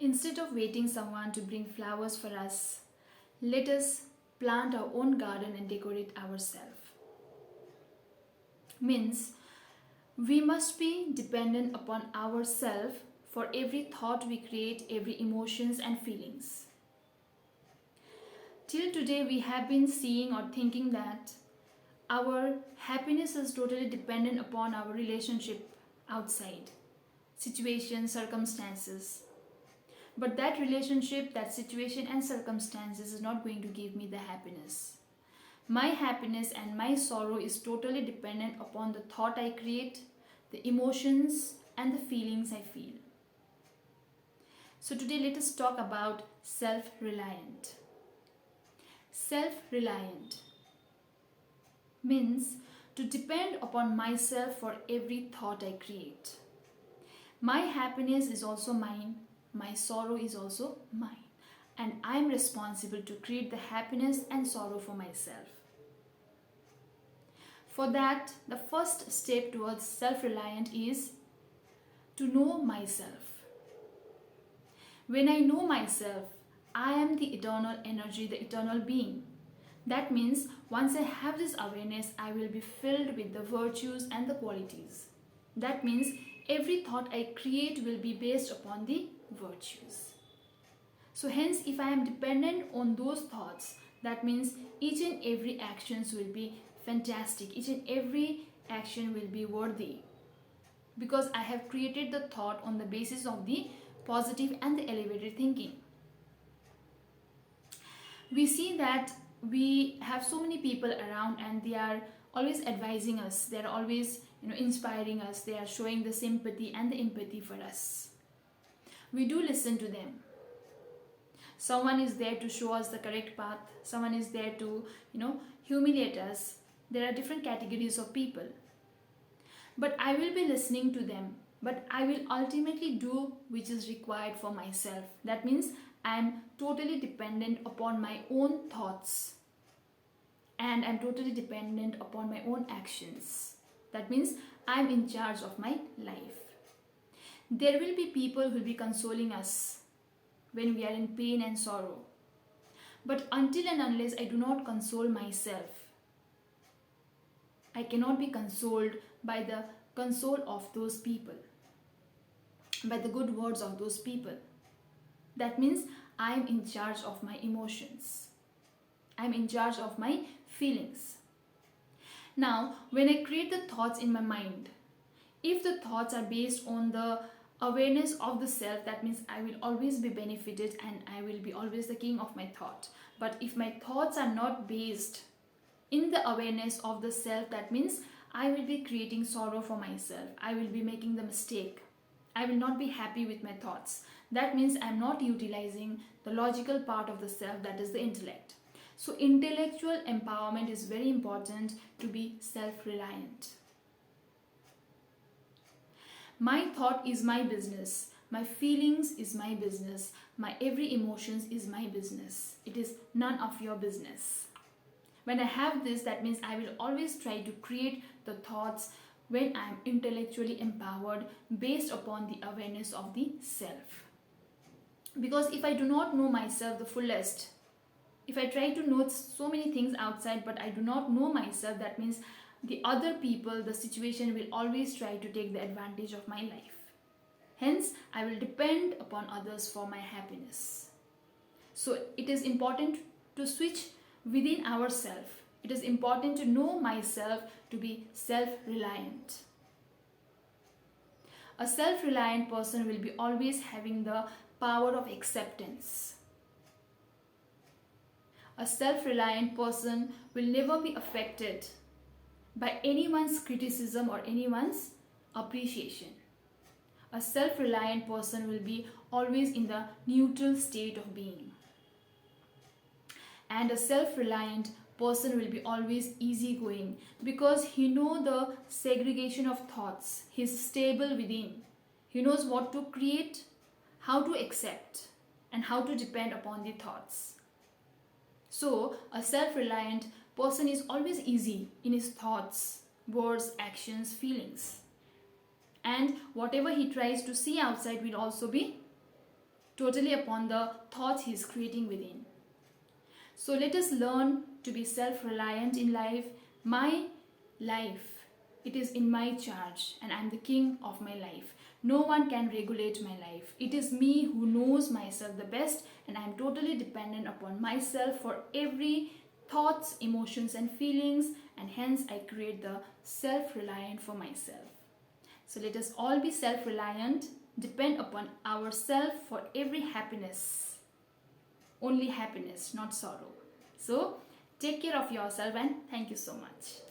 Instead of waiting someone to bring flowers for us, let us plant our own garden and decorate ourselves. Means we must be dependent upon ourselves for every thought we create, every emotions and feelings. Till today we have been seeing or thinking that our happiness is totally dependent upon our relationship outside, situations, circumstances. But that relationship, that situation and circumstances is not going to give me the happiness. My happiness and my sorrow is totally dependent upon the thought I create, the emotions and the feelings I feel. So today let us talk about self-reliant. Self-reliant means to depend upon myself for every thought I create. My happiness is also mine, my sorrow is also mine, and I am responsible to create the happiness and sorrow for myself. For that, the first step towards self-reliant is to know myself. When I know myself, I am the eternal energy, the eternal being. That means once I have this awareness, I will be filled with the virtues and the qualities. That means every thought I create will be based upon the virtues. So hence, if I am dependent on those thoughts, that means each and every actions will be fantastic. Each and every action will be worthy, because I have created the thought on the basis of the positive and the elevated thinking. We see that we have so many people around and they are always advising us, they are always inspiring us, they are showing the sympathy and the empathy for us. We do listen to them. Someone is there to show us the correct path, someone is there to humiliate us. There are different categories of people, but I will be listening to them, but I will ultimately do which is required for myself. That means I am totally dependent upon my own thoughts and I'm totally dependent upon my own actions. That means I am in charge of my life. There will be people who will be consoling us when we are in pain and sorrow. But until and unless I do not console myself, I cannot be consoled by the console of those people, by the good words of those people. That means I am in charge of my emotions. I am in charge of my feelings. Now, when I create the thoughts in my mind, if the thoughts are based on the awareness of the self, that means I will always be benefited and I will be always the king of my thought. But if my thoughts are not based in the awareness of the self, that means I will be creating sorrow for myself. I will be making the mistake. I will not be happy with my thoughts. That means I am not utilizing the logical part of the self, that is the intellect. So intellectual empowerment is very important to be self-reliant. My thought is my business. My feelings is my business. My every emotions is my business. It is none of your business. When I have this, that means I will always try to create the thoughts when I am intellectually empowered based upon the awareness of the self. Because if I do not know myself the fullest, if I try to know so many things outside but I do not know myself, that means the other people, the situation will always try to take the advantage of my life. Hence, I will depend upon others for my happiness. So it is important to switch within ourselves. It is important to know myself to be self-reliant. A self-reliant person will be always having the power of acceptance. A self-reliant person will never be affected by anyone's criticism or anyone's appreciation. A self-reliant person will be always in the neutral state of being. And a self-reliant person will be always easygoing because he knows the segregation of thoughts. He is stable within. He knows what to create, how to accept, and how to depend upon the thoughts. So, a self-reliant person is always easy in his thoughts, words, actions, feelings. And whatever he tries to see outside will also be totally upon the thoughts he is creating within. So let us learn to be self-reliant in life. My life, it is in my charge, and I am the king of my life. No one can regulate my life. It is me who knows myself the best, and I am totally dependent upon myself for every thoughts, emotions and feelings, and hence I create the self-reliant for myself. So let us all be self-reliant, depend upon ourselves for every happiness. Only happiness, not sorrow. So take care of yourself, and thank you so much.